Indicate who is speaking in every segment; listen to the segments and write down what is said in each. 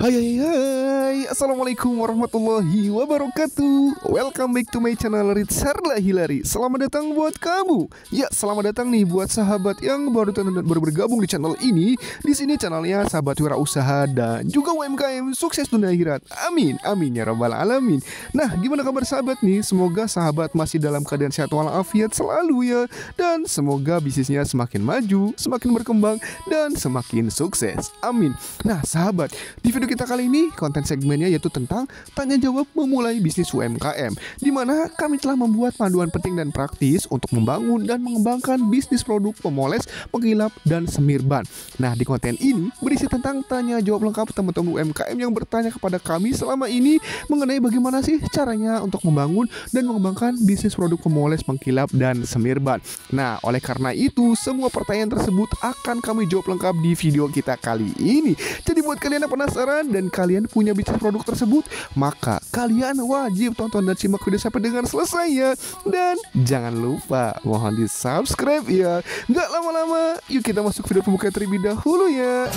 Speaker 1: Hai hai hai, Assalamualaikum warahmatullahi wabarakatuh. Welcome back to my channel Rizarla Hilary. Selamat datang buat kamu. Ya, selamat datang nih buat sahabat yang baru bergabung di channel ini. Di sini channelnya sahabat wirausaha dan juga UMKM sukses dunia akhirat. Amin, amin ya rabbal alamin. Nah, gimana kabar sahabat nih? Semoga sahabat masih dalam keadaan sehat walafiat selalu ya. Dan semoga bisnisnya semakin maju, semakin berkembang, dan semakin sukses. Amin. Nah sahabat, di video kita kali ini konten segmennya yaitu tentang tanya jawab memulai bisnis UMKM, di mana kami telah membuat panduan penting dan praktis untuk membangun dan mengembangkan bisnis produk pemoles, pengkilap, dan semir ban. Nah, di konten ini berisi tentang tanya jawab lengkap teman-teman UMKM yang bertanya kepada kami selama ini mengenai bagaimana sih caranya untuk membangun dan mengembangkan bisnis produk pemoles, pengkilap, dan semir ban. Nah, oleh karena itu semua pertanyaan tersebut akan kami jawab lengkap di video kita kali ini. Jadi buat kalian yang penasaran dan kalian punya bisnis produk tersebut, maka kalian wajib tonton dan simak video sampai dengan selesai ya. Dan jangan lupa mohon di subscribe ya. Nggak lama-lama, yuk kita masuk video pembukaan terlebih dahulu ya.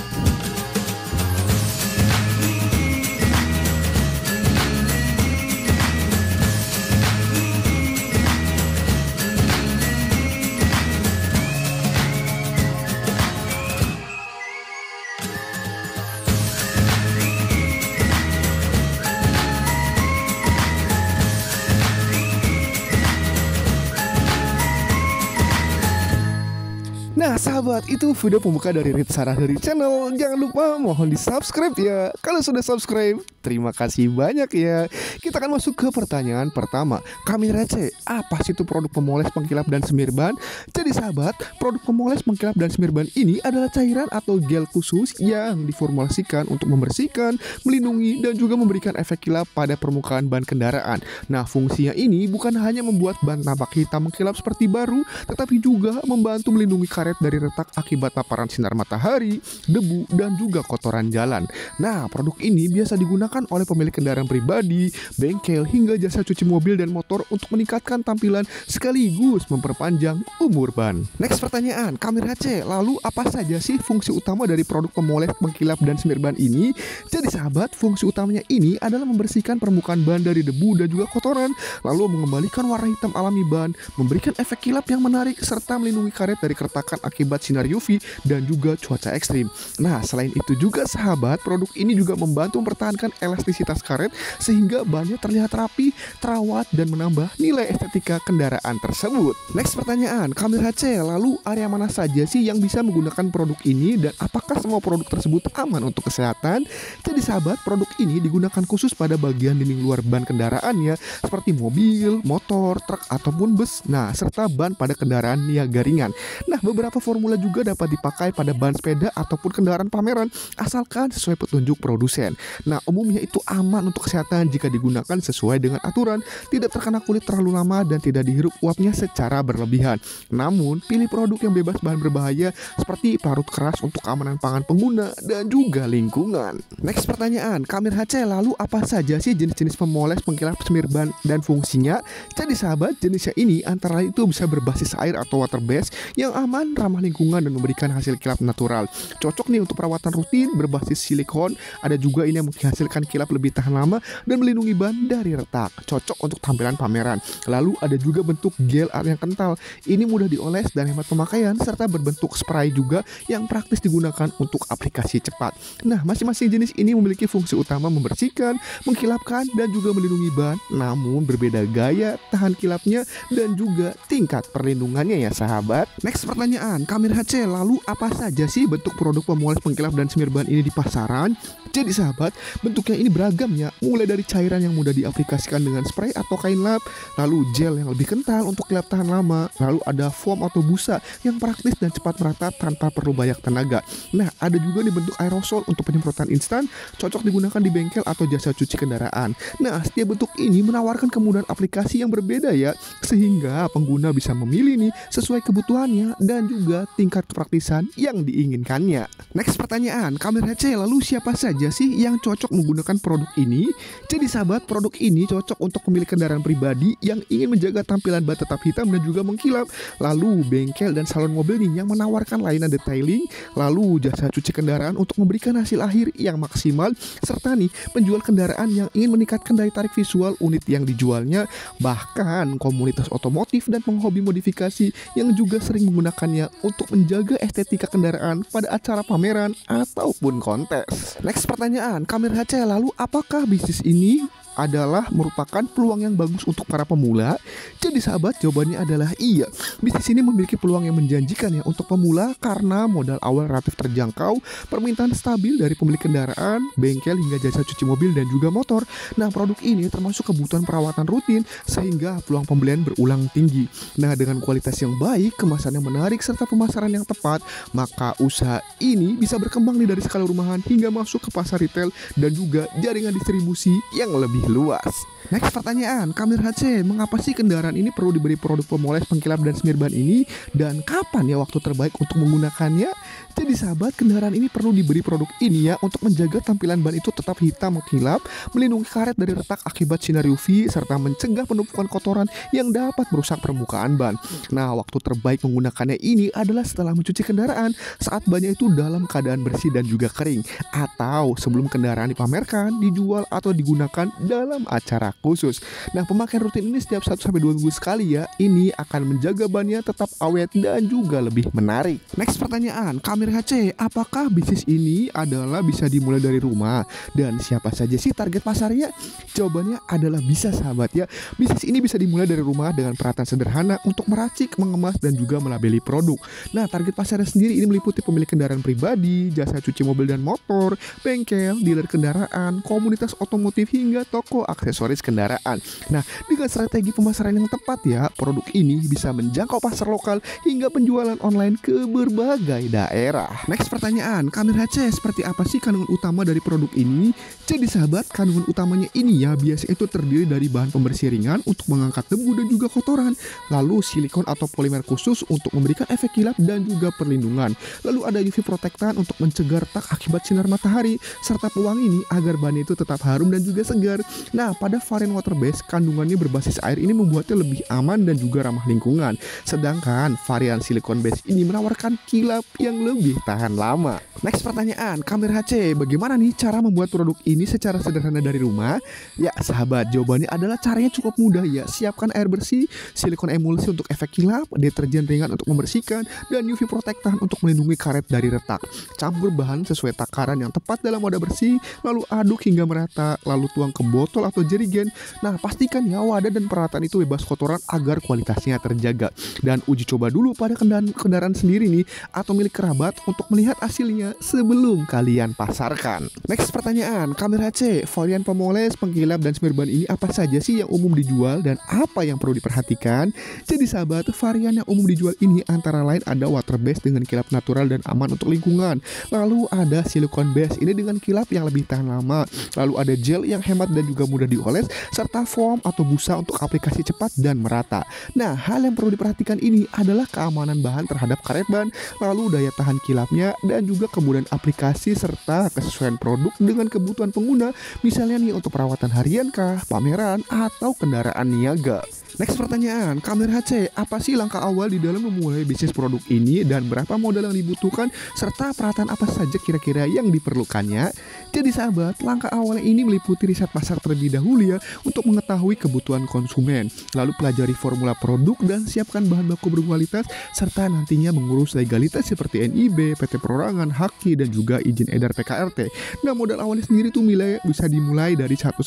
Speaker 1: Nah sahabat, itu video pembuka dari Rizarla dari channel. Jangan lupa mohon di subscribe ya. Kalau sudah subscribe, terima kasih banyak ya. Kita akan masuk ke pertanyaan pertama. Kami receh, apa sih itu produk pemoles, pengkilap, dan semir ban? Jadi sahabat, produk pemoles, pengkilap, dan semir ban ini adalah cairan atau gel khusus yang diformulasikan untuk membersihkan, melindungi, dan juga memberikan efek kilap pada permukaan ban kendaraan. Nah, fungsinya ini bukan hanya membuat ban tampak hitam mengkilap seperti baru, tetapi juga membantu melindungi karet dari retak akibat paparan sinar matahari, debu, dan juga kotoran jalan. Nah, produk ini biasa digunakan oleh pemilik kendaraan pribadi, bengkel, hingga jasa cuci mobil dan motor untuk meningkatkan tampilan sekaligus memperpanjang umur ban. Next pertanyaan, kami receh, lalu apa saja sih fungsi utama dari produk pemoles, pengkilap, dan semir ban ini? Jadi sahabat, fungsi utamanya ini adalah membersihkan permukaan ban dari debu dan juga kotoran, lalu mengembalikan warna hitam alami ban, memberikan efek kilap yang menarik, serta melindungi karet dari keretakan akibat sinar UV dan juga cuaca ekstrim. Nah, selain itu juga sahabat, produk ini juga membantu mempertahankan elastisitas karet sehingga bannya terlihat rapi, terawat, dan menambah nilai estetika kendaraan tersebut. Next pertanyaan, kami receh, lalu area mana saja sih yang bisa menggunakan produk ini dan apakah semua produk tersebut aman untuk kesehatan? Jadi sahabat, produk ini digunakan khusus pada bagian dinding luar ban kendaraan ya, seperti mobil, motor, truk, ataupun bus. Nah, serta ban pada kendaraan niaga ringan. Nah, beberapa formula juga dapat dipakai pada ban sepeda ataupun kendaraan pameran asalkan sesuai petunjuk produsen. Nah, umumnya itu aman untuk kesehatan jika digunakan sesuai dengan aturan, tidak terkena kulit terlalu lama, dan tidak dihirup uapnya secara berlebihan. Namun, pilih produk yang bebas bahan berbahaya seperti pelarut keras untuk keamanan pangan pengguna dan juga lingkungan. Next pertanyaan, Kamir HC, lalu apa saja sih jenis-jenis pemoles, pengkilap, semir ban, dan fungsinya? Jadi sahabat, jenisnya ini antara lain itu bisa berbasis air atau water based yang aman, ramah lingkungan, dan memberikan hasil kilap natural. Cocok nih untuk perawatan rutin berbasis silikon. Ada juga ini yang menghasilkan kilap lebih tahan lama dan melindungi ban dari retak. Cocok untuk tampilan pameran. Lalu ada juga bentuk gel yang kental. Ini mudah dioles dan hemat pemakaian, serta berbentuk spray juga yang praktis digunakan untuk aplikasi cepat. Nah, masing-masing jenis ini memiliki fungsi utama membersihkan, mengkilapkan, dan juga melindungi ban, namun berbeda gaya, tahan kilapnya, dan juga tingkat perlindungannya ya sahabat. Next pertanyaan, Kamir HC, lalu apa saja sih bentuk produk pemoles, pengkilap, dan semir ban ini di pasaran? Jadi sahabat, bentuknya ini beragam ya, mulai dari cairan yang mudah diaplikasikan dengan spray atau kain lap, lalu gel yang lebih kental untuk kilap tahan lama, lalu ada foam atau busa yang praktis dan cepat merata tanpa perlu banyak tenaga. Nah, ada juga di bentuk aerosol untuk penyemprotan instan, cocok digunakan di bengkel atau jasa cuci kendaraan. Nah, setiap bentuk ini menawarkan kemudahan aplikasi yang berbeda ya, sehingga pengguna bisa memilih nih sesuai kebutuhannya dan juga juga tingkat kepraktisan yang diinginkannya. Next pertanyaan, Kamir HC, lalu siapa saja sih yang cocok menggunakan produk ini? Jadi sahabat, produk ini cocok untuk pemilik kendaraan pribadi yang ingin menjaga tampilan ban tetap hitam dan juga mengkilap. Lalu bengkel dan salon mobil nih yang menawarkan layanan detailing, lalu jasa cuci kendaraan untuk memberikan hasil akhir yang maksimal, serta nih penjual kendaraan yang ingin meningkatkan daya tarik visual unit yang dijualnya, bahkan komunitas otomotif dan penghobi modifikasi yang juga sering menggunakannya untuk menjaga estetika kendaraan pada acara pameran ataupun kontes. Next pertanyaan, Kamir HC, lalu apakah bisnis ini adalah merupakan peluang yang bagus untuk para pemula? Jadi sahabat, jawabannya adalah iya. Bisnis ini memiliki peluang yang menjanjikan ya untuk pemula karena modal awal relatif terjangkau, permintaan stabil dari pemilik kendaraan, bengkel hingga jasa cuci mobil dan juga motor. Nah, produk ini termasuk kebutuhan perawatan rutin sehingga peluang pembelian berulang tinggi. Nah, dengan kualitas yang baik, kemasan yang menarik serta pemasaran yang tepat, maka usaha ini bisa berkembang nih dari skala rumahan hingga masuk ke pasar retail dan juga jaringan distribusi yang lebih luas. Next pertanyaan, Kamir HC, mengapa sih kendaraan ini perlu diberi produk pemoles, pengkilap dan semir ban ini, dan kapan ya waktu terbaik untuk menggunakannya? Jadi sahabat, kendaraan ini perlu diberi produk ini ya untuk menjaga tampilan ban itu tetap hitam mengkilap, melindungi karet dari retak akibat sinar UV, serta mencegah penumpukan kotoran yang dapat merusak permukaan ban. Nah, waktu terbaik menggunakannya ini adalah setelah mencuci kendaraan saat bannya itu dalam keadaan bersih dan juga kering, atau sebelum kendaraan dipamerkan, dijual atau digunakan dalam acara khusus. Nah, pemakaian rutin ini setiap 1-2 minggu sekali ya. Ini akan menjaga bannya tetap awet dan juga lebih menarik. Next pertanyaan, Kamir HC, apakah bisnis ini adalah bisa dimulai dari rumah? Dan siapa saja sih target pasarnya? Jawabannya adalah bisa sahabat ya. Bisnis ini bisa dimulai dari rumah dengan peralatan sederhana untuk meracik, mengemas dan juga melabeli produk. Nah, target pasarnya sendiri ini meliputi pemilik kendaraan pribadi, jasa cuci mobil dan motor, bengkel, dealer kendaraan, komunitas otomotif hingga toko aksesoris kendaraan. Nah, dengan strategi pemasaran yang tepat ya, produk ini bisa menjangkau pasar lokal hingga penjualan online ke berbagai daerah. Next pertanyaan, Kamir HC, seperti apa sih kandungan utama dari produk ini? Jadi sahabat, kandungan utamanya ini ya biasanya itu terdiri dari bahan pembersih ringan untuk mengangkat debu dan juga kotoran, lalu silikon atau polimer khusus untuk memberikan efek kilap dan juga perlindungan, lalu ada UV protektan untuk mencegah retak akibat sinar matahari, serta pewangi ini agar bahan itu tetap harum dan juga segar. Nah, pada varian water base, kandungannya berbasis air ini membuatnya lebih aman dan juga ramah lingkungan. Sedangkan varian silikon base ini menawarkan kilap yang lebih tahan lama. Next pertanyaan, Kamir HC, bagaimana nih cara membuat produk ini secara sederhana dari rumah? Ya sahabat, jawabannya adalah caranya cukup mudah ya. Siapkan air bersih, silikon emulsi untuk efek kilap, deterjen ringan untuk membersihkan, dan UV protektan untuk melindungi karet dari retak. Campur bahan sesuai takaran yang tepat dalam wadah bersih, lalu aduk hingga merata, lalu tuang ke botol atau jerigen. Nah, pastikan ya wadah dan peralatan itu bebas kotoran agar kualitasnya terjaga. Dan uji coba dulu pada kendaraan sendiri nih atau milik kerabat untuk melihat hasilnya sebelum kalian pasarkan. Next pertanyaan, Kamir HC, varian pemoles, pengkilap dan semir ban ini apa saja sih yang umum dijual dan apa yang perlu diperhatikan? Jadi sahabat, varian yang umum dijual ini antara lain ada water base dengan kilap natural dan aman untuk lingkungan. Lalu ada silicone base ini dengan kilap yang lebih tahan lama. Lalu ada gel yang hemat dan juga mudah dioles, serta foam atau busa untuk aplikasi cepat dan merata. Nah, hal yang perlu diperhatikan ini adalah keamanan bahan terhadap karet ban, lalu daya tahan kilapnya dan juga kemudahan aplikasi serta kesesuaian produk dengan kebutuhan pengguna, misalnya nih untuk perawatan harian kah, pameran atau kendaraan niaga. Next pertanyaan, Kamir HC, apa sih langkah awal di dalam memulai bisnis produk ini dan berapa modal yang dibutuhkan serta peralatan apa saja kira-kira yang diperlukannya? Jadi sahabat, langkah awal ini meliputi riset pasar terlebih dahulu ya untuk mengetahui kebutuhan konsumen, lalu pelajari formula produk dan siapkan bahan baku berkualitas serta nantinya mengurus legalitas seperti NIB, PT Perorangan, Haki dan juga izin edar PKRT. Nah, modal awalnya sendiri tuh bisa dimulai dari 1-3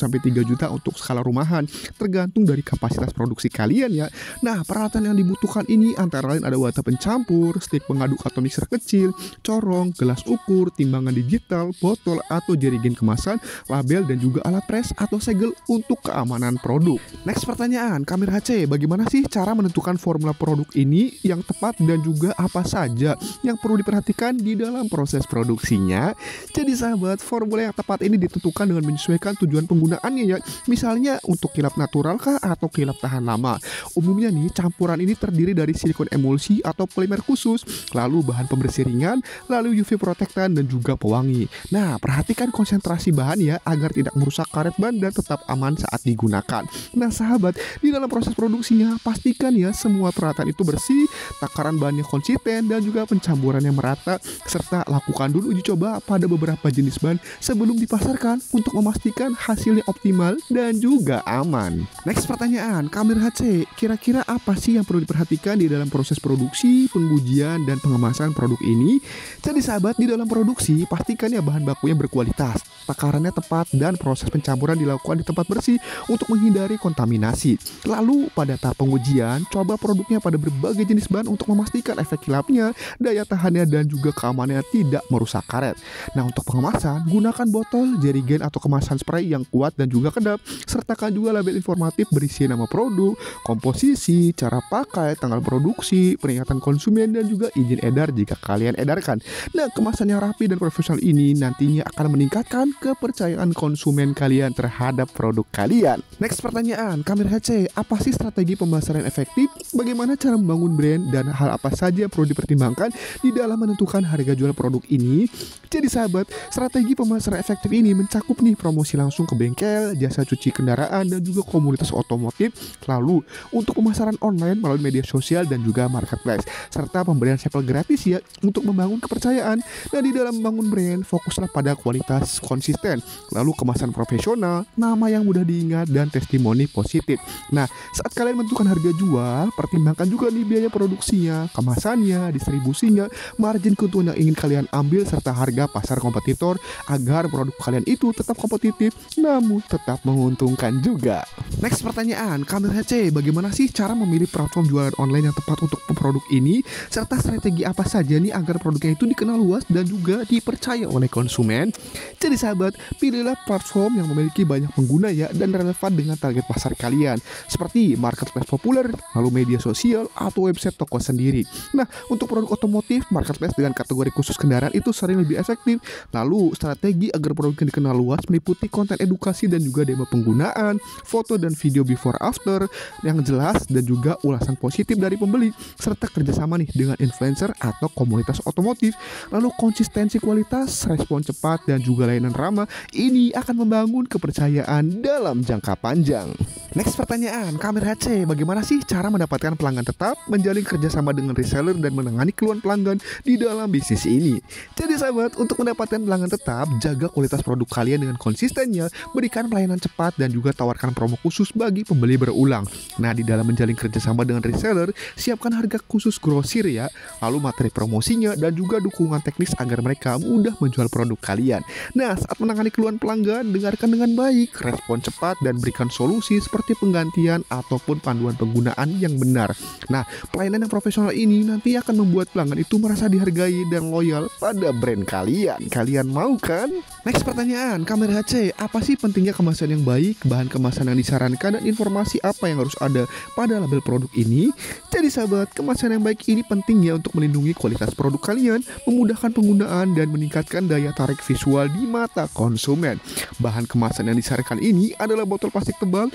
Speaker 1: juta untuk skala rumahan, tergantung dari kapasitas produksi kalian ya. Nah, peralatan yang dibutuhkan ini antara lain ada wadah pencampur, stik pengaduk atau mixer kecil, corong, gelas ukur, timbangan digital, botol atau jerigen kemasan, label, dan juga alat pres atau segel untuk keamanan produk. Next pertanyaan, Kamir HC, bagaimana sih cara menentukan formula produk ini yang tepat dan juga apa saja yang perlu diperhatikan di dalam proses produksinya? Jadi sahabat, formula yang tepat ini ditentukan dengan menyesuaikan tujuan penggunaannya ya. Misalnya untuk kilap natural kah atau kilap tahan lama. Umumnya nih campuran ini terdiri dari silikon emulsi atau polimer khusus, lalu bahan pembersih ringan, lalu UV protektan dan juga pewangi. Nah, perhatikan konsentrasi bahan ya agar tidak merusak karet ban dan tetap aman saat digunakan. Nah sahabat, di dalam proses produksinya pastikan ya semua peralatan itu bersih, takaran bahannya konsisten dan juga pencampuran yang merata, serta lakukan dulu uji coba pada beberapa jenis ban sebelum dipasarkan untuk memastikan hasilnya optimal dan juga aman. Next pertanyaan, Kamir HC, kira-kira apa sih yang perlu diperhatikan di dalam proses produksi, pengujian, dan pengemasan produk ini? Jadi sahabat, di dalam produksi pastikan ya bahan bakunya berkualitas, takarannya tepat, dan proses pencampuran dilakukan di tempat bersih untuk menghindari kontaminasi. Lalu pada tahap pengujian, coba produknya pada berbagai jenis bahan untuk memastikan efek kilapnya, daya tahannya, dan juga keamanannya tidak merusak karet. Nah untuk pengemasan, gunakan botol, jerigen, atau kemasan spray yang kuat dan juga kedap. Sertakan juga label informatif berisi nama produk, komposisi, cara pakai, tanggal produksi, peringatan konsumen, dan juga izin edar jika kalian edarkan. Nah kemasan yang rapi dan profesional ini nantinya akan meningkatkan kepercayaan konsumen kalian terhadap produk kalian. Next pertanyaan, Kamir HC, apa sih strategi pemasaran efektif? Bagaimana cara membangun brand dan hal apa saja perlu dipertimbangkan di dalam menentukan harga jual produk ini? Jadi sahabat, strategi pemasaran efektif ini mencakup nih promosi langsung ke bengkel, jasa cuci kendaraan, dan juga komunitas otomotif. Lalu untuk pemasaran online melalui media sosial dan juga marketplace, serta pemberian sampel gratis ya untuk membangun kepercayaan. Dan di dalam membangun brand, fokuslah pada kualitas konsisten, lalu kemasan profesional, nama yang mudah diingat, dan testimoni positif. Nah, saat kalian menentukan harga jual, pertimbangkan juga nih biaya produksinya, kemasannya, distribusinya, margin keuntungan yang ingin kalian ambil, serta harga pasar kompetitor agar produk kalian itu tetap kompetitif namun tetap menguntungkan juga. Next pertanyaan, Kamir HC, bagaimana sih cara memilih platform jualan online yang tepat untuk produk ini, serta strategi apa saja nih agar produknya itu dikenal luas dan juga dipercaya oleh konsumen? Jadi sahabat, pilihlah platform yang memiliki banyak pengguna ya dan relevan dengan target pasar kalian, seperti marketplace populer, lalu media sosial, atau website toko sendiri. Nah, untuk produk otomotif, marketplace dengan kategori khusus kendaraan itu sering lebih efektif. Lalu, strategi agar produknya dikenal luas meliputi konten edukasi dan juga demo penggunaan, foto dan video before after yang jelas, dan juga ulasan positif dari pembeli, serta kerjasama nih dengan influencer atau komunitas otomotif. Lalu konsistensi kualitas, respon cepat, dan juga layanan ramah ini akan membangun kepercayaan dalam jangka panjang. Next pertanyaan, Kamir HC, bagaimana sih cara mendapatkan pelanggan tetap, menjalin kerjasama dengan reseller, dan menangani keluhan pelanggan di dalam bisnis ini? Jadi sahabat, untuk mendapatkan pelanggan tetap, jaga kualitas produk kalian dengan konsistennya, berikan pelayanan cepat, dan juga tawarkan promo khusus bagi pembeli berulang. Nah, di dalam menjalin kerjasama dengan reseller, siapkan harga khusus grosir ya, lalu materi promosinya, dan juga dukungan teknis agar mereka mudah menjual produk kalian. Nah, saat menangani keluhan pelanggan, dengarkan dengan baik, respon cepat, dan berikan solusi seperti penggantian ataupun panduan penggunaan yang benar. Nah, pelayanan yang profesional ini nanti akan membuat pelanggan itu merasa dihargai dan loyal pada brand kalian. Kalian mau kan? Next pertanyaan, Kamir HC, apa sih pentingnya kemasan yang baik, bahan kemasan yang disarankan, dan informasi apa yang harus ada pada label produk ini? Jadi sahabat, kemasan yang baik ini penting ya untuk melindungi kualitas produk kalian, memudahkan penggunaan, dan meningkatkan daya tarik visual di mata konsumen. Bahan kemasan yang disarankan ini adalah botol plastik tebal,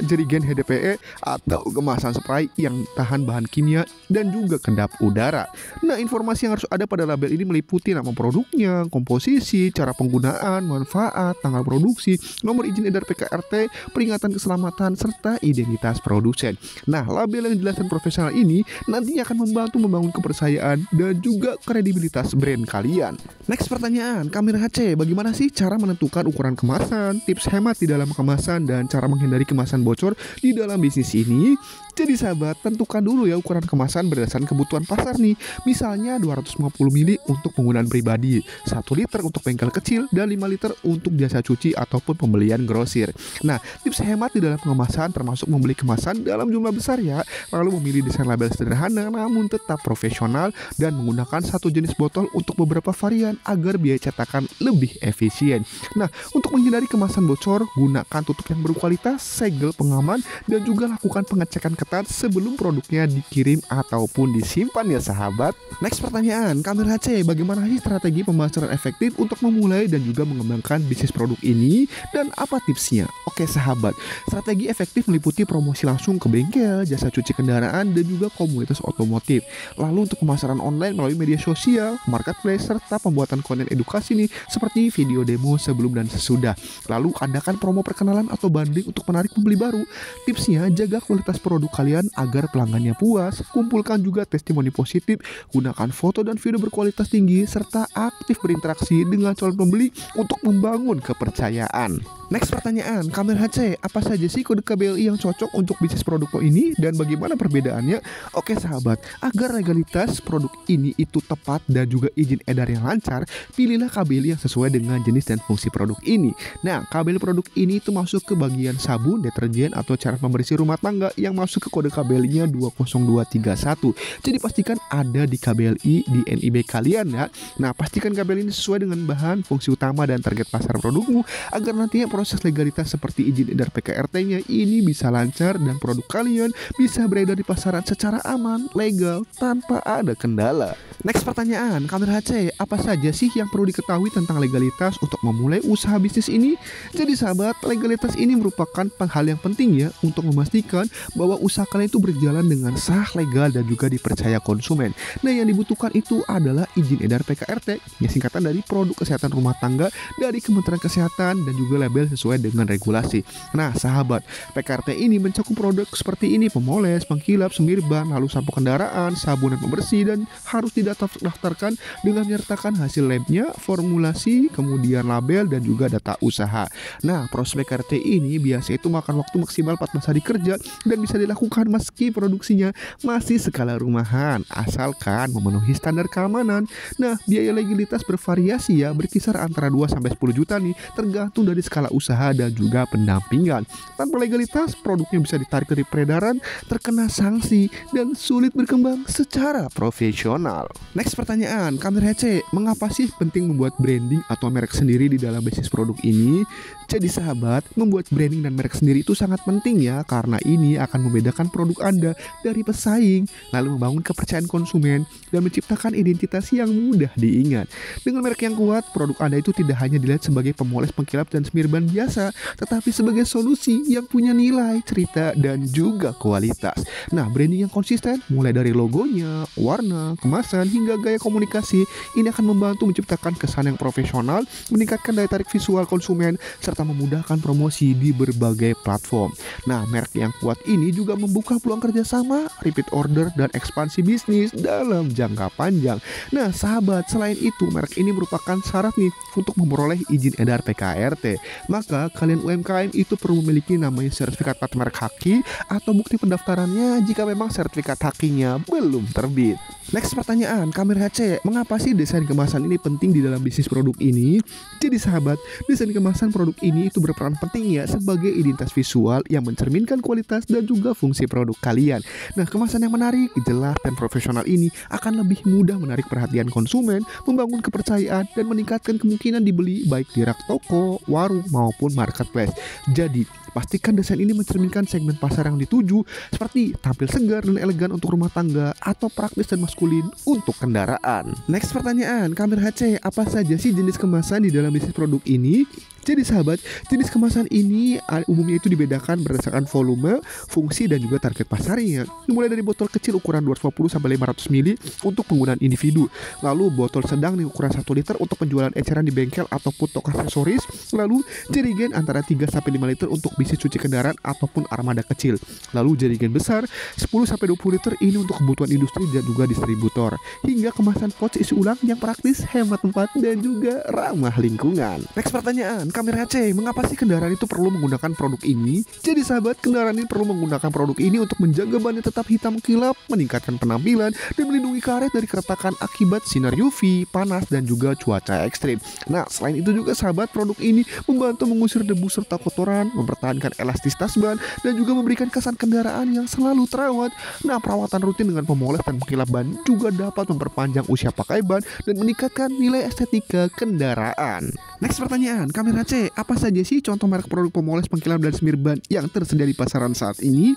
Speaker 1: jerigen HDPE, atau kemasan spray yang tahan bahan kimia dan juga kedap udara. Nah, informasi yang harus ada pada label ini meliputi nama produknya, komposisi, cara penggunaan, manfaat, tanggal produksi, nomor izin edar PKRT, peringatan keselamatan, serta identitas produsen. Nah, label yang jelas dan profesional ini nantinya akan membantu membangun kepercayaan dan juga kredibilitas brand kalian. Next pertanyaan, Kamir HC, bagaimana sih cara menentukan ukuran kemasan, tips hemat di dalam kemasan, dan cara menghindari kemasan bocor di dalam bisnis ini? Jadi sahabat, tentukan dulu ya ukuran kemasan berdasarkan kebutuhan pasar nih. Misalnya 250 ml untuk penggunaan pribadi, 1 liter untuk bengkel kecil, dan 5 liter untuk jasa cuci ataupun pembelian grosir. Nah, tips hemat di dalam pengemasan termasuk membeli kemasan dalam jumlah besar ya, lalu memilih desain label sederhana namun tetap profesional, dan menggunakan satu jenis botol untuk beberapa varian agar biaya cetakan lebih efisien. Nah, untuk menghindari kemasan bocor, gunakan tutup yang berkualitas, segel pengaman, dan juga lakukan pengecekan ketat sebelum produknya dikirim ataupun disimpan ya sahabat. Next pertanyaan, Kamil HC, bagaimana sih strategi pemasaran efektif untuk memulai dan juga mengembangkan bisnis produk ini dan apa tipsnya? Oke sahabat, strategi efektif meliputi promosi langsung ke bengkel, jasa cuci kendaraan, dan juga komunitas otomotif. Lalu untuk pemasaran online melalui media sosial, marketplace, serta pembuatan konten edukasi nih seperti video demo sebelum dan sesudah. Lalu adakan promo perkenalan atau banding untuk menarik pembeli baru. Tipsnya, jaga kualitas produk kalian agar pelanggannya puas, kumpulkan juga testimoni positif, gunakan foto dan video berkualitas tinggi, serta aktif berinteraksi dengan calon pembeli untuk membangun kepercayaan. Next pertanyaan, Kamil HC, apa saja sih kode KBLI yang cocok untuk bisnis produk ini dan bagaimana perbedaannya? Oke sahabat, agar legalitas produk ini itu tepat dan juga izin edar yang lancar, pilihlah KBLI yang sesuai dengan jenis dan fungsi produk ini. Nah, KBLI produk ini itu masuk ke bagian sabun, deterjen, atau cairan pembersih rumah tangga yang masuk ke kode KBLI-nya 20231. Jadi pastikan ada di KBLI di NIB kalian ya. Nah, pastikan KBLI ini sesuai dengan bahan, fungsi utama, dan target pasar produkmu agar nantinya proses legalitas seperti izin edar PKRT-nya ini bisa lancar dan produk kalian bisa beredar di pasaran secara aman, legal, tanpa ada kendala. Next pertanyaan, Kamil HC, apa saja sih yang perlu diketahui tentang legalitas untuk memulai usaha bisnis ini? Jadi sahabat, legalitas ini merupakan hal yang penting ya untuk memastikan bahwa usaha kalian itu berjalan dengan sah, legal, dan juga dipercaya konsumen. Nah, yang dibutuhkan itu adalah izin edar PKRT, yang singkatan dari Produk Kesehatan Rumah Tangga dari Kementerian Kesehatan, dan juga label sesuai dengan regulasi. Nah sahabat, PKRT ini mencakup produk seperti ini: pemoles, pengkilap, semirban, lalu sampo kendaraan, sabun dan pembersih, dan harus didaftarkan dengan menyertakan hasil labnya, formulasi, kemudian label, dan juga data usaha. Nah, proses PKRT ini biasa itu makan waktu maksimal 14 hari kerja dan bisa dilakukan meski produksinya masih skala rumahan, asalkan memenuhi standar keamanan. Nah, biaya legalitas bervariasi ya, berkisar antara 2-10 juta nih, tergantung dari skala usaha dan juga pendampingan. Tanpa legalitas, produknya bisa ditarik dari peredaran, terkena sanksi, dan sulit berkembang secara profesional. Next pertanyaan, Kamil HC, mengapa sih penting membuat branding atau merek sendiri di dalam bisnis produk ini? Jadi sahabat, membuat branding dan merek sendiri itu sangat penting ya, karena ini akan membedakan produk Anda dari pesaing, lalu membangun kepercayaan konsumen, dan menciptakan identitas yang mudah diingat. Dengan merek yang kuat, produk Anda itu tidak hanya dilihat sebagai pemoles, pengkilap, dan semirban biasa, tetapi sebagai solusi yang punya nilai, cerita, dan juga kualitas. Nah, branding yang konsisten, mulai dari logonya, warna, kemasan, hingga gaya komunikasi, ini akan membantu menciptakan kesan yang profesional, meningkatkan daya tarik visual konsumen, serta memudahkan promosi di berbagai platform. Nah, merek yang kuat ini juga membuka peluang kerjasama, repeat order, dan ekspansi bisnis dalam jangka panjang. Nah, sahabat, selain itu, merek ini merupakan syarat nih untuk memperoleh izin edar PKRT. Maka, kalian UMKM itu perlu memiliki namanya sertifikat plat merek haki atau bukti pendaftarannya jika memang sertifikat hakinya belum terbit. Next pertanyaan, Kamil HC, mengapa sih desain kemasan ini penting di dalam bisnis produk ini? Jadi sahabat, desain kemasan produk ini itu berperan penting ya sebagai identitas visual yang mencerminkan kualitas dan juga fungsi produk kalian. Nah, kemasan yang menarik, jelas, dan profesional ini akan lebih mudah menarik perhatian konsumen, membangun kepercayaan, dan meningkatkan kemungkinan dibeli baik di rak toko, warung, maupun marketplace. Jadi, pastikan desain ini mencerminkan segmen pasar yang dituju, seperti tampil segar dan elegan untuk rumah tangga atau praktis dan maskulin untuk kendaraan. Next pertanyaan, Kamil HC, apa saja sih jenis kemasan di dalam bisnis produk ini? Jadi sahabat, jenis kemasan ini umumnya itu dibedakan berdasarkan volume, fungsi, dan juga target pasarnya. Dimulai dari botol kecil ukuran 250-500 ml untuk penggunaan individu. Lalu botol sedang di ukuran 1 liter untuk penjualan eceran di bengkel ataupun toko aksesoris. Lalu jerigen antara 3-5 liter untuk bisnis cuci kendaraan ataupun armada kecil. Lalu jerigen besar 10-20 liter ini untuk kebutuhan industri dan juga distributor. Hingga kemasan pouch isi ulang yang praktis, hemat tempat, dan juga ramah lingkungan. Next pertanyaan, Kamir HC, mengapa sih kendaraan itu perlu menggunakan produk ini? Jadi sahabat, kendaraan ini perlu menggunakan produk ini untuk menjaga bannya tetap hitam kilap, meningkatkan penampilan, dan melindungi karet dari keretakan akibat sinar UV, panas, dan juga cuaca ekstrim. Nah, selain itu juga sahabat, produk ini membantu mengusir debu serta kotoran, mempertahankan elastisitas ban, dan juga memberikan kesan kendaraan yang selalu terawat. Nah, perawatan rutin dengan pemoles dan pengkilap ban juga dapat memperpanjang usia pakai ban dan meningkatkan nilai estetika kendaraan. Next pertanyaan, Kamir HC, apa saja sih contoh merek produk pemoles, pengkilap, dan semir ban yang tersedia di pasaran saat ini?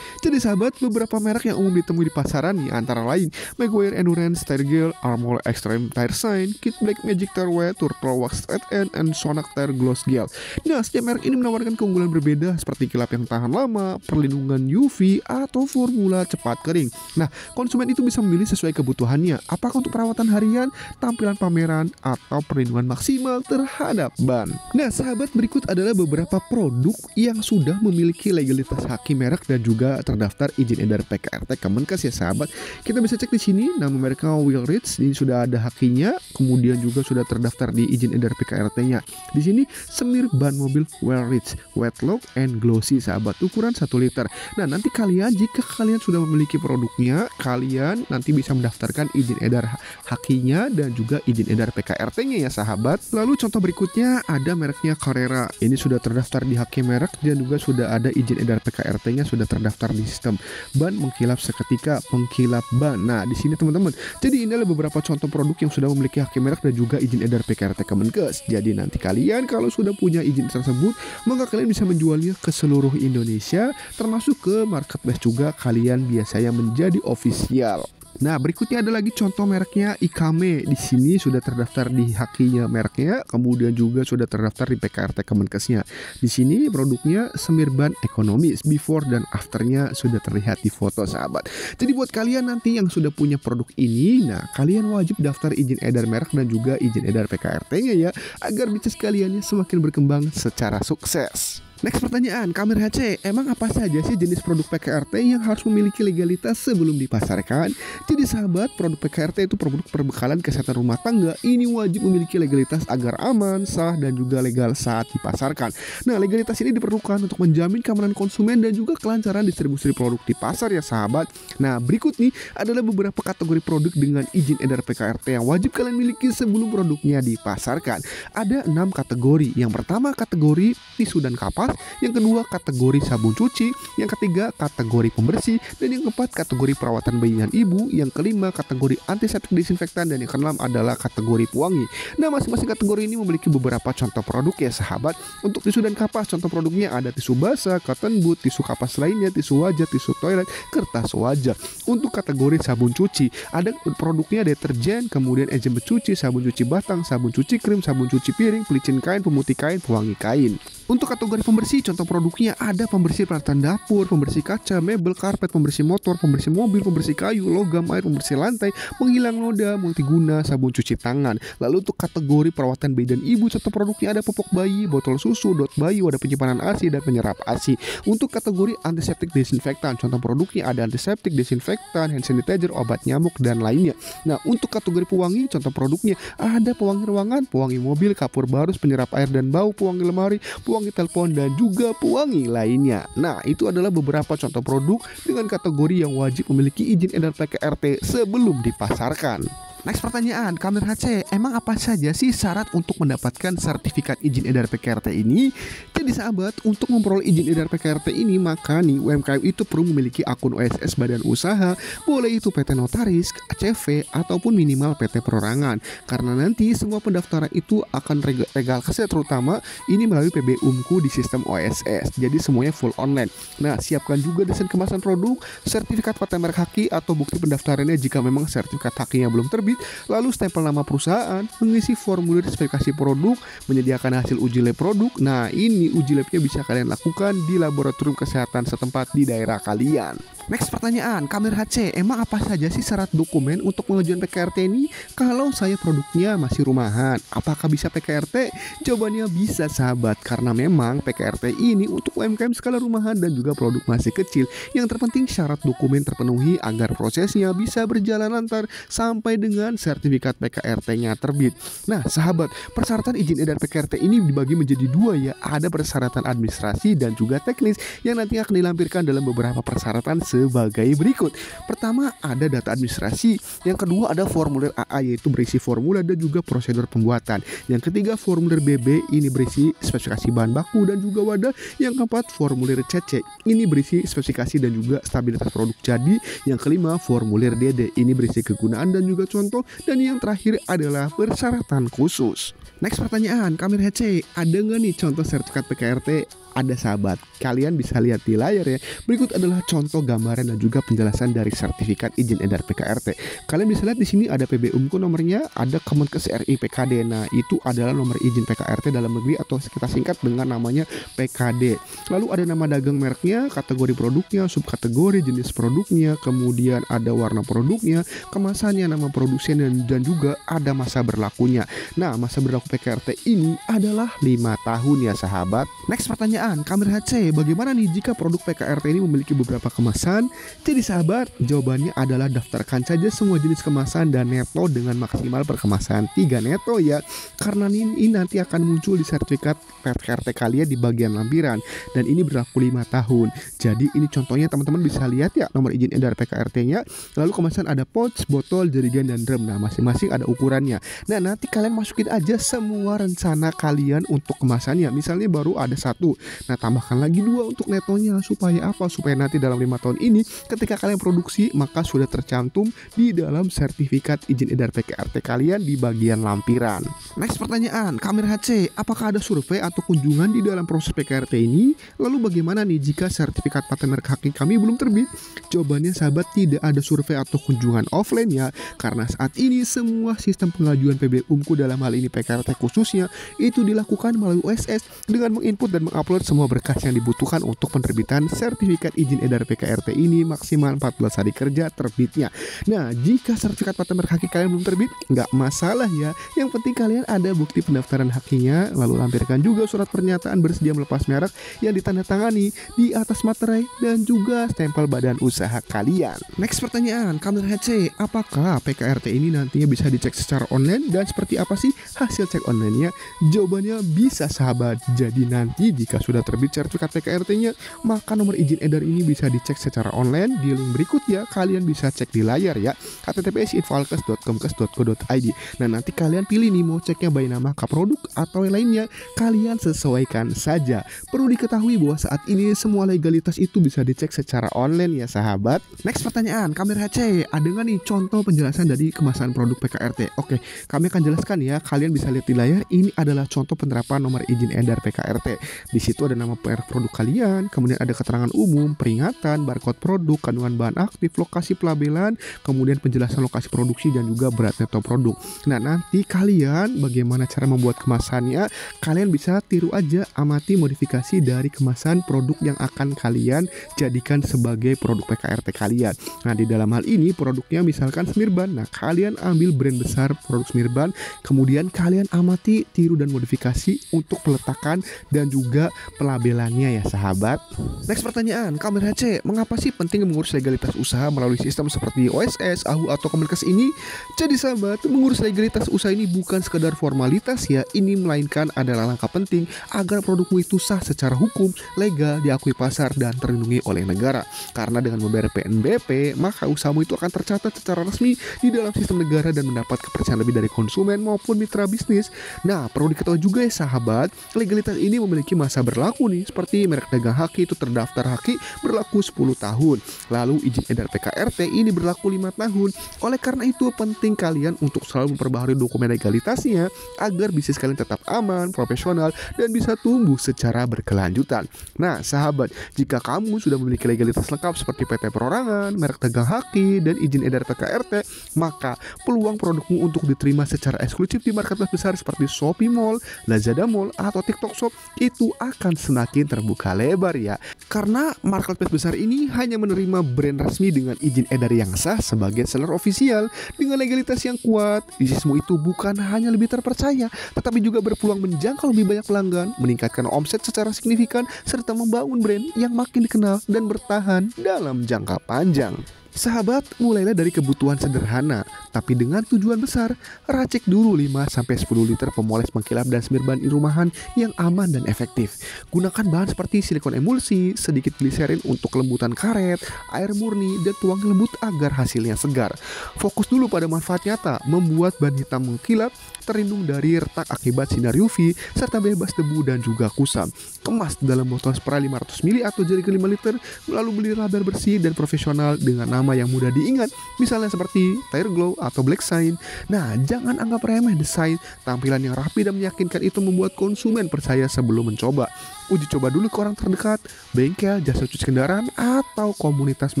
Speaker 1: Jadi sahabat, beberapa merek yang umum ditemui di pasaran ya antara lain Meguiar Endurance Tire Gel, Armor Extreme Tire Shine, Kit Black Magic Tire Wet, Turtle Wax End, and Sonac Tire Gloss Gel. Nah, setiap merek ini menawarkan keunggulan berbeda seperti kilap yang tahan lama, perlindungan UV, atau formula cepat kering. Nah, konsumen itu bisa memilih sesuai kebutuhannya, apakah untuk perawatan harian, tampilan pameran, atau perlindungan maksimal terhadap ban. Nah, sahabat, berikut adalah beberapa produk yang sudah memiliki legalitas haki merek dan juga terdaftar izin edar PKRT Kemenkes ya sahabat. Kita bisa cek di sini nama mereknya Wheelritz, ini sudah ada hakinya, kemudian juga sudah terdaftar di izin edar PKRT-nya. Di sini semir ban mobil Wheelritz, Wet Lock and Glossy sahabat, ukuran 1 liter. Nah, nanti kalian jika kalian sudah memiliki produknya, kalian nanti bisa mendaftarkan izin edar hakinya dan juga izin edar PKRT-nya ya sahabat. Lalu contoh berikutnya ada mereknya Carrera. Ini sudah terdaftar di haki merek dan juga sudah ada izin edar PKRT-nya, sudah terdaftar di sistem ban mengkilap seketika pengkilap ban. Nah, di sini teman-teman. Jadi ini adalah beberapa contoh produk yang sudah memiliki haki merek dan juga izin edar PKRT Kemenkes. Jadi nanti kalian kalau sudah punya izin tersebut, maka kalian bisa menjualnya ke seluruh Indonesia, termasuk ke marketplace juga kalian biasanya menjadi official. Nah, berikutnya ada lagi contoh mereknya Ikame. Di sini sudah terdaftar di hakinya mereknya, kemudian juga sudah terdaftar di PKRT Kemenkesnya. Di sini produknya semir ban ekonomis, before dan afternya sudah terlihat di foto sahabat. Jadi buat kalian nanti yang sudah punya produk ini, nah kalian wajib daftar izin edar merek dan juga izin edar PKRT-nya ya, agar bisnis kalian semakin berkembang secara sukses. Next pertanyaan, Kamir HC, emang apa saja sih jenis produk PKRT yang harus memiliki legalitas sebelum dipasarkan? Jadi sahabat, produk PKRT itu produk perbekalan kesehatan rumah tangga. Ini wajib memiliki legalitas agar aman, sah, dan juga legal saat dipasarkan. Nah, legalitas ini diperlukan untuk menjamin keamanan konsumen dan juga kelancaran distribusi produk di pasar ya sahabat. Nah, berikut nih adalah beberapa kategori produk dengan izin edar PKRT yang wajib kalian miliki sebelum produknya dipasarkan. Ada 6 kategori. Yang pertama kategori tisu dan kapas, yang kedua kategori sabun cuci, yang ketiga kategori pembersih, dan yang keempat kategori perawatan bayi dan ibu, yang kelima kategori antiseptik desinfektan, dan yang keenam adalah kategori pewangi. Nah, masing-masing kategori ini memiliki beberapa contoh produk ya sahabat. Untuk tisu dan kapas, contoh produknya ada tisu basah, cotton bud, tisu kapas lainnya, tisu wajah, tisu toilet, kertas wajah. Untuk kategori sabun cuci, ada produknya deterjen, kemudian enzim pencuci, sabun cuci batang, sabun cuci krim, sabun cuci piring, pelicin kain, pemutih kain, pewangi kain. Untuk kategori pembersih, contoh produknya ada pembersih peralatan dapur, pembersih kaca, mebel, karpet, pembersih motor, pembersih mobil, pembersih kayu, logam, air, pembersih lantai, penghilang noda, multiguna, sabun cuci tangan. Lalu untuk kategori perawatan bayi dan ibu, contoh produknya ada popok bayi, botol susu, dot bayi, wadah penyimpanan ASI, dan penyerap ASI. Untuk kategori antiseptik desinfektan, contoh produknya ada antiseptik, desinfektan, hand sanitizer, obat nyamuk, dan lainnya. Nah, untuk kategori pewangi, contoh produknya ada pewangi ruangan, pewangi mobil, kapur barus, penyerap air dan bau, pewangi lemari, pewangi telepon, dan juga pewangi lainnya. Nah, itu adalah beberapa contoh produk dengan kategori yang wajib memiliki izin edar PKRT sebelum dipasarkan. Next pertanyaan, Kamir HC, emang apa saja sih syarat untuk mendapatkan sertifikat izin edar PKRT ini? Jadi sahabat, untuk memperoleh izin edar PKRT ini, maka nih UMKM itu perlu memiliki akun OSS badan usaha, boleh itu PT Notaris, CV, ataupun minimal PT Perorangan. Karena nanti semua pendaftaran itu akan legal kasih, terutama ini melalui PB Umku di sistem OSS. Jadi semuanya full online. Nah, siapkan juga desain kemasan produk, sertifikat paten merek haki atau bukti pendaftarannya jika memang sertifikat hakinya belum terbit, lalu stempel nama perusahaan, mengisi formulir spesifikasi produk, menyediakan hasil uji lab produk. Nah, ini uji labnya bisa kalian lakukan di laboratorium kesehatan setempat di daerah kalian. Next pertanyaan, Kamir HC, emang apa saja sih syarat dokumen untuk pengajuan PKRT ini? Kalau saya produknya masih rumahan, apakah bisa PKRT? Jawabannya bisa sahabat, karena memang PKRT ini untuk UMKM skala rumahan dan juga produk masih kecil. Yang terpenting syarat dokumen terpenuhi agar prosesnya bisa berjalan lancar sampai dengan sertifikat PKRT-nya terbit. Nah sahabat, persyaratan izin edar PKRT ini dibagi menjadi dua ya. Ada persyaratan administrasi dan juga teknis yang nanti akan dilampirkan dalam beberapa persyaratan sebagai berikut. Pertama ada data administrasi, yang kedua ada formulir AA yaitu berisi formula dan juga prosedur pembuatan. Yang ketiga formulir BB ini berisi spesifikasi bahan baku dan juga wadah. Yang keempat formulir CC ini berisi spesifikasi dan juga stabilitas produk jadi. Yang kelima formulir DD ini berisi kegunaan dan juga contoh. Dan yang terakhir adalah persyaratan khusus. Next pertanyaan, Kamir HC, ada nggak nih contoh sertifikat PKRT? Ada sahabat, kalian bisa lihat di layar ya. Berikut adalah contoh gambaran dan juga penjelasan dari sertifikat izin edar PKRT. Kalian bisa lihat di sini ada PBUMku nomornya, ada Kemenkes RI PKD. Nah, itu adalah nomor izin PKRT dalam negeri atau kita singkat dengan namanya PKD. Lalu ada nama dagang mereknya, kategori produknya, subkategori jenis produknya, kemudian ada warna produknya, kemasannya, nama produsen dan juga ada masa berlakunya. Nah, masa berlaku PKRT ini adalah 5 tahun ya sahabat. Next pertanyaan, Kamir HC, bagaimana nih jika produk PKRT ini memiliki beberapa kemasan? Jadi sahabat, jawabannya adalah daftarkan saja semua jenis kemasan dan neto dengan maksimal perkemasan 3 neto ya. Karena ini nanti akan muncul di sertifikat PKRT kalian di bagian lampiran dan ini berlaku 5 tahun. Jadi ini contohnya teman-teman bisa lihat ya nomor izin edar PKRT-nya. Lalu kemasan ada pouch, botol, jerigen dan drum. Nah, masing-masing ada ukurannya. Nah, nanti kalian masukin aja semua rencana kalian untuk kemasannya. Misalnya baru ada 1. Nah, tambahkan lagi 2 untuk netonya. Supaya apa? Supaya nanti dalam 5 tahun ini ketika kalian produksi maka sudah tercantum di dalam sertifikat izin edar PKRT kalian di bagian lampiran. Next pertanyaan, Kamir HC, apakah ada survei atau kunjungan di dalam proses PKRT ini? Lalu bagaimana nih jika sertifikat paten merek haki kami belum terbit? Jawabannya sahabat, tidak ada survei atau kunjungan offline ya. Karena saat ini semua sistem pengajuan PBUMku dalam hal ini PKRT khususnya itu dilakukan melalui OSS dengan menginput dan mengupload semua berkas yang dibutuhkan untuk penerbitan sertifikat izin edar PKRT ini maksimal 14 hari kerja terbitnya. Nah, jika sertifikat paten merek haki kalian belum terbit, nggak masalah ya. Yang penting kalian ada bukti pendaftaran hakinya, lalu lampirkan juga surat pernyataan bersedia melepas merek yang ditandatangani di atas materai dan juga stempel badan usaha kalian. Next pertanyaan, Kamir HC, apakah PKRT ini nantinya bisa dicek secara online dan seperti apa sih hasil cek online-nya? Jawabannya bisa sahabat. Jadi nanti jika sudah terbit sertifikat PKRT-nya, maka nomor izin edar ini bisa dicek secara online di link berikut ya. Kalian bisa cek di layar ya, https://infalkes.kemkes.go.id. Nah, nanti kalian pilih nih mau ceknya by nama produk atau yang lainnya, kalian sesuaikan saja. Perlu diketahui bahwa saat ini semua legalitas itu bisa dicek secara online ya sahabat. Next pertanyaan, Kamir HC, ada nggak nih contoh penjelasan dari kemasan produk PKRT? Oke, kami akan jelaskan ya. Kalian bisa lihat di layar, ini adalah contoh penerapan nomor izin edar PKRT. Di situ ada nama merek produk kalian, kemudian ada keterangan umum, peringatan, barcode produk, kandungan bahan aktif, lokasi pelabelan, kemudian penjelasan lokasi produksi dan juga berat neto produk. Nah, nanti kalian bagaimana cara membuat kemasannya, kalian bisa tiru aja, amati modifikasi dari kemasan produk yang akan kalian jadikan sebagai produk PKRT kalian. Nah, di dalam hal ini produknya misalkan Smirban. Nah, kalian ambil brand besar produk Smirban, kemudian kalian amati, tiru dan modifikasi untuk peletakan dan juga pelabelannya ya sahabat. Next pertanyaan, Kamir HC, mengapa sih penting mengurus legalitas usaha melalui sistem seperti OSS, AHU atau Kemenkes ini? Jadi sahabat, mengurus legalitas usaha ini bukan sekedar formalitas ya, ini melainkan adalah langkah penting agar produkmu itu sah secara hukum, legal, diakui pasar dan terlindungi oleh negara. Karena dengan membayar PNBP, maka usahamu itu akan tercatat secara resmi di dalam sistem negara dan mendapat kepercayaan lebih dari konsumen maupun mitra bisnis. Nah, perlu diketahui juga ya sahabat, legalitas ini memiliki masa berlaku nih, seperti merek dagang haki itu terdaftar haki berlaku 10 tahun. Lalu izin edar PKRT ini berlaku 5 tahun. Oleh karena itu penting kalian untuk selalu memperbaharui dokumen legalitasnya agar bisnis kalian tetap aman, profesional dan bisa tumbuh secara berkelanjutan. Nah, sahabat, jika kamu sudah memiliki legalitas lengkap seperti PT Perorangan, merek dagang haki, dan izin edar PKRT, maka peluang produkmu untuk diterima secara eksklusif di marketplace besar seperti Shopee Mall, Lazada Mall, atau TikTok Shop itu akan semakin terbuka lebar ya. Karena marketplace besar ini hanya menerima brand resmi dengan izin edar yang sah sebagai seller ofisial dengan legalitas yang kuat. Bisnismu itu bukan hanya lebih terpercaya, tetapi juga berpeluang menjangkau lebih banyak pelanggan, meningkatkan omset secara signifikan, serta membangun brand yang makin dikenal dan bertahan dalam jangka panjang. Sahabat, mulailah dari kebutuhan sederhana, tapi dengan tujuan besar. Racik dulu 5-10 liter pemoles pengkilap dan semir ban rumahan yang aman dan efektif. Gunakan bahan seperti silikon emulsi, sedikit gliserin untuk kelembutan karet, air murni, dan tuang lembut agar hasilnya segar. Fokus dulu pada manfaat nyata, membuat ban hitam mengkilap, terlindung dari retak akibat sinar UV, serta bebas debu dan juga kusam. Kemas dalam botol spray 500 ml atau jerigen 5 liter, lalu beli label bersih dan profesional dengan nama yang mudah diingat, misalnya seperti Tire Glow atau Black Shine. Nah, jangan anggap remeh desain. Tampilan yang rapi dan meyakinkan itu membuat konsumen percaya sebelum mencoba. Uji coba dulu ke orang terdekat, bengkel, jasa cuci kendaraan, atau komunitas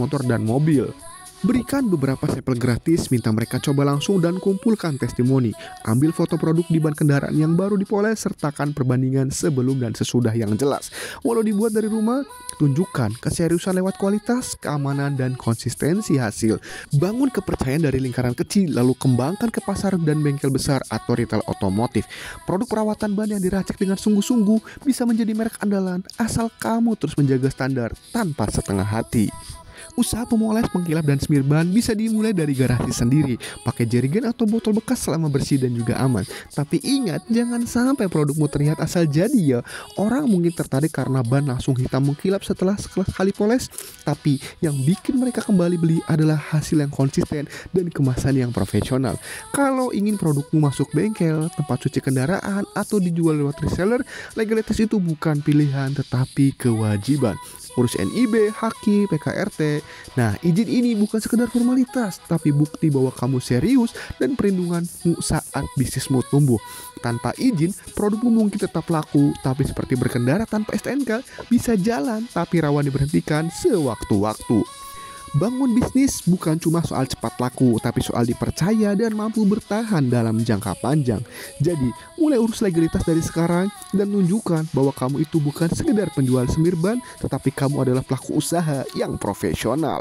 Speaker 1: motor dan mobil. Berikan beberapa sampel gratis, minta mereka coba langsung dan kumpulkan testimoni. Ambil foto produk di ban kendaraan yang baru dipoles, sertakan perbandingan sebelum dan sesudah yang jelas. Walau dibuat dari rumah, tunjukkan keseriusan lewat kualitas, keamanan, dan konsistensi hasil. Bangun kepercayaan dari lingkaran kecil, lalu kembangkan ke pasar dan bengkel besar atau retail otomotif. Produk perawatan ban yang diracik dengan sungguh-sungguh bisa menjadi merek andalan asal kamu terus menjaga standar tanpa setengah hati. Usaha pemoles, pengkilap, dan semir ban bisa dimulai dari garasi sendiri. Pakai jerigen atau botol bekas selama bersih dan juga aman. Tapi ingat, jangan sampai produkmu terlihat asal jadi ya. Orang mungkin tertarik karena ban langsung hitam mengkilap setelah sekali poles. Tapi yang bikin mereka kembali beli adalah hasil yang konsisten dan kemasan yang profesional. Kalau ingin produkmu masuk bengkel, tempat cuci kendaraan, atau dijual lewat reseller, legalitas itu bukan pilihan tetapi kewajiban. Urus NIB, haki, PKRT. Nah, izin ini bukan sekedar formalitas, tapi bukti bahwa kamu serius dan perlindunganmu saat bisnismu tumbuh. Tanpa izin, produkmu mungkin tetap laku, tapi seperti berkendara tanpa STNK, bisa jalan tapi rawan diberhentikan sewaktu-waktu. Bangun bisnis bukan cuma soal cepat laku, tapi soal dipercaya dan mampu bertahan dalam jangka panjang. Jadi, mulai urus legalitas dari sekarang dan tunjukkan bahwa kamu itu bukan sekedar penjual semir ban, tetapi kamu adalah pelaku usaha yang profesional.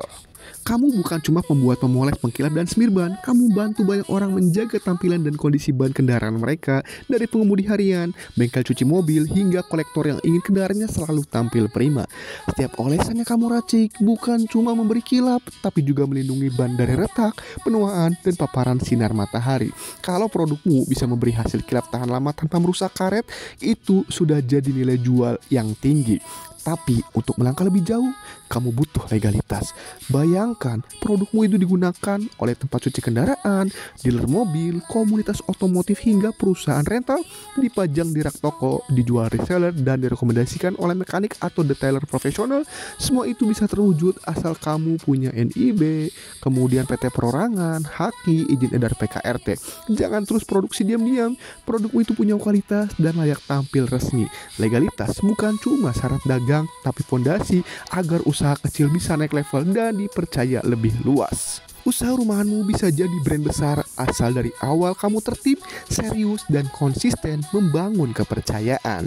Speaker 1: Kamu bukan cuma pembuat pemoles, pengkilap, dan semir ban. Kamu bantu banyak orang menjaga tampilan dan kondisi ban kendaraan mereka, dari pengemudi harian, bengkel cuci mobil, hingga kolektor yang ingin kendaraannya selalu tampil prima. Setiap olesan yang kamu racik bukan cuma memberi kilap, tapi juga melindungi ban dari retak, penuaan, dan paparan sinar matahari. Kalau produkmu bisa memberi hasil kilap tahan lama tanpa merusak karet, itu sudah jadi nilai jual yang tinggi. Tapi untuk melangkah lebih jauh, kamu butuh legalitas. Bayangkan produkmu itu digunakan oleh tempat cuci kendaraan, dealer mobil, komunitas otomotif, hingga perusahaan rental, dipajang di rak toko, dijual reseller, dan direkomendasikan oleh mekanik atau detailer profesional. Semua itu bisa terwujud asal kamu punya NIB, kemudian PT Perorangan, haki, izin edar PKRT. Jangan terus produksi diam-diam. Produkmu itu punya kualitas dan layak tampil resmi. Legalitas bukan cuma syarat dagang, tapi fondasi agar usaha kecil bisa naik level dan dipercaya lebih luas. Usaha rumahanmu bisa jadi brand besar asal dari awal kamu tertib, serius, dan konsisten membangun kepercayaan.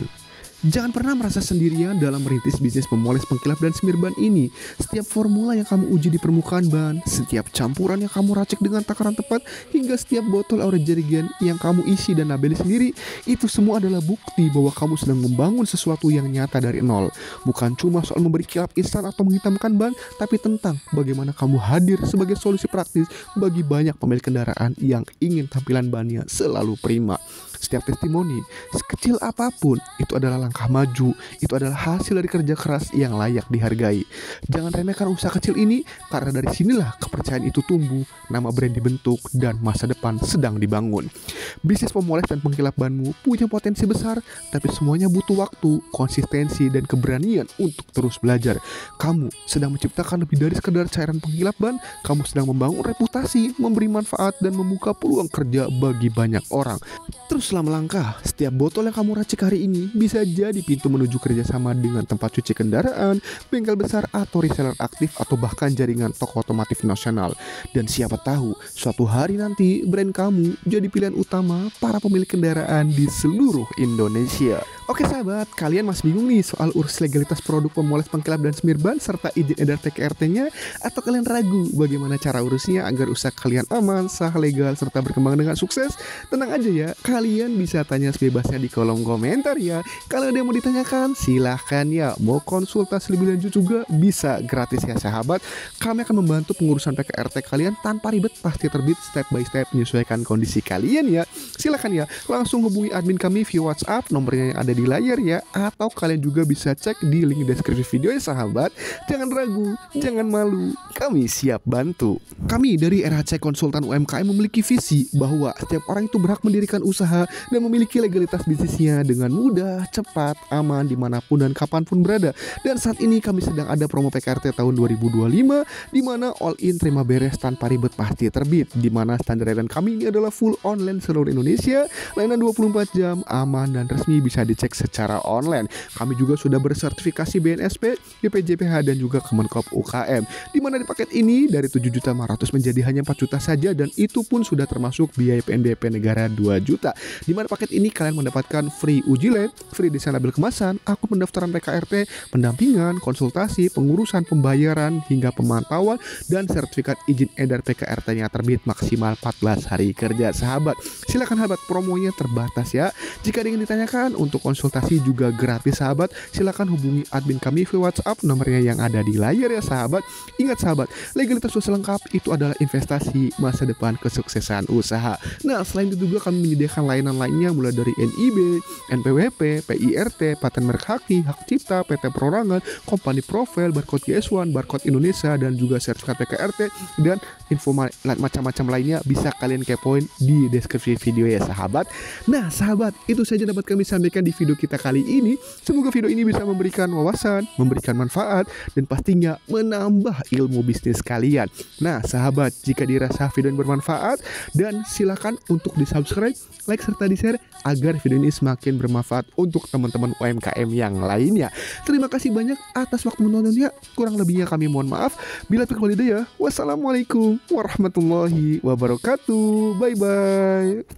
Speaker 1: Jangan pernah merasa sendirian dalam merintis bisnis pemoles, pengkilap, dan semir ban ini. Setiap formula yang kamu uji di permukaan ban, setiap campuran yang kamu racik dengan takaran tepat, hingga setiap botol air jerigen yang kamu isi dan labeli sendiri, itu semua adalah bukti bahwa kamu sedang membangun sesuatu yang nyata dari nol. Bukan cuma soal memberi kilap instan atau menghitamkan ban, tapi tentang bagaimana kamu hadir sebagai solusi praktis bagi banyak pemilik kendaraan yang ingin tampilan bannya selalu prima. Setiap testimoni, sekecil apapun, itu adalah langkah maju. Itu adalah hasil dari kerja keras yang layak dihargai. Jangan remehkan usaha kecil ini, karena dari sinilah kepercayaan itu tumbuh, nama brand dibentuk, dan masa depan sedang dibangun. Bisnis pemoles dan pengkilap banmu punya potensi besar, tapi semuanya butuh waktu, konsistensi, dan keberanian untuk terus belajar. Kamu sedang menciptakan lebih dari sekedar cairan pengkilap ban. Kamu sedang membangun reputasi, memberi manfaat, dan membuka peluang kerja bagi banyak orang. Terus Teruslah melangkah, setiap botol yang kamu racik hari ini bisa jadi pintu menuju kerjasama dengan tempat cuci kendaraan, bengkel besar atau reseller aktif atau bahkan jaringan toko otomotif nasional. Dan siapa tahu, suatu hari nanti brand kamu jadi pilihan utama para pemilik kendaraan di seluruh Indonesia. Oke sahabat, kalian masih bingung nih soal urus legalitas produk pemoles pengkilap dan semir ban serta izin edar PKRT-nya? Atau kalian ragu bagaimana cara urusnya agar usaha kalian aman, sah, legal, serta berkembang dengan sukses? Tenang aja ya, kalian bisa tanya sebebasnya di kolom komentar ya. Kalau ada yang mau ditanyakan, silahkan ya. Mau konsultasi lebih lanjut juga bisa gratis ya sahabat. Kami akan membantu pengurusan PKRT kalian tanpa ribet, pasti terbit step by step menyesuaikan kondisi kalian ya. Silahkan ya, langsung hubungi admin kami via WhatsApp, nomornya yang ada di layar ya. Atau kalian juga bisa cek di link deskripsi video ya sahabat. Jangan ragu, jangan malu, kami siap bantu. Kami dari RHC Konsultan UMKM memiliki visi bahwa setiap orang itu berhak mendirikan usaha dan memiliki legalitas bisnisnya dengan mudah, cepat, aman dimanapun dan kapanpun berada. Dan saat ini kami sedang ada promo PKRT tahun 2025 di mana all in terima beres tanpa ribet pasti terbit. Di mana standar layanan kami ini adalah full online seluruh Indonesia, layanan 24 jam, aman dan resmi, bisa dicek secara online. Kami juga sudah bersertifikasi BNSP, BPJPH dan juga Kemenkop UKM. Di mana di paket ini dari 7.500.000 menjadi hanya 4 juta saja, dan itu pun sudah termasuk biaya PNBP negara 2 juta. Di mana paket ini kalian mendapatkan free uji lab, free desain label kemasan, akun pendaftaran PKRT, pendampingan, konsultasi, pengurusan pembayaran hingga pemantauan dan sertifikat izin edar PKRT-nya terbit maksimal 14 hari kerja sahabat. Silakan sahabat, promonya terbatas ya. Jika ingin ditanyakan untuk konsultasi juga gratis sahabat, silakan hubungi admin kami via WhatsApp, nomornya yang ada di layar ya sahabat. Ingat sahabat, legalitas usaha lengkap itu adalah investasi masa depan kesuksesan usaha. Nah, selain itu juga kami menyediakan layanan lainnya mulai dari NIB, NPWP, PIRT, paten merek haki, hak cipta, PT perorangan, company profile, barcode GS1, barcode Indonesia dan juga sertifikat PKRT dan info macam-macam lainnya bisa kalian kepoin di deskripsi video ya sahabat. Nah sahabat, itu saja dapat kami sampaikan di video kita kali ini. Semoga video ini bisa memberikan wawasan, memberikan manfaat, dan pastinya menambah ilmu bisnis kalian. Nah sahabat, jika dirasa video ini bermanfaat, dan silakan untuk di subscribe, like, serta di share agar video ini semakin bermanfaat untuk teman-teman UMKM yang lainnya. Terima kasih banyak atas waktu menontonnya. Kurang lebihnya kami mohon maaf. Bila terkembali ya. Wassalamualaikum warahmatullahi wabarakatuh. Bye bye.